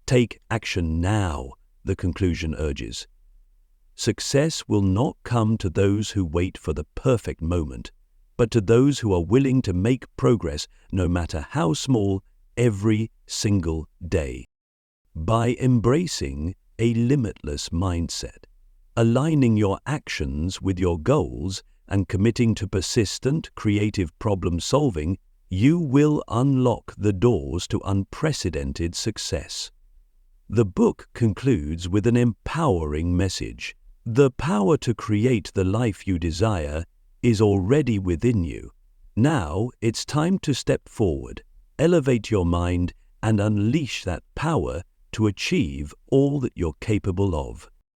Take action now, the conclusion urges. Success will not come to those who wait for the perfect moment, but to those who are willing to make progress, no matter how small, every single day. By embracing a limitless mindset, aligning your actions with your goals, and committing to persistent, creative problem solving, you will unlock the doors to unprecedented success. The book concludes with an empowering message. The power to create the life you desire is already within you. Now it's time to step forward, elevate your mind, and unleash that power to achieve all that you're capable of.